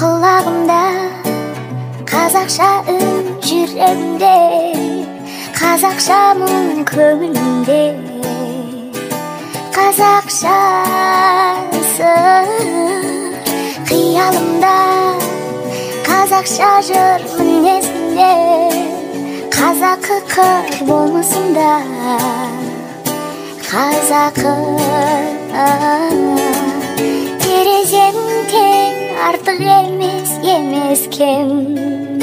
Құлағымда қазақша үн, жүрегімде қазақша мұң, көңілімде қазақша сыр. Қиялымда қазақша жыр, мінезімде қазақы қыр болмысында қазақы. Терезем тең, артық емес, емес кем.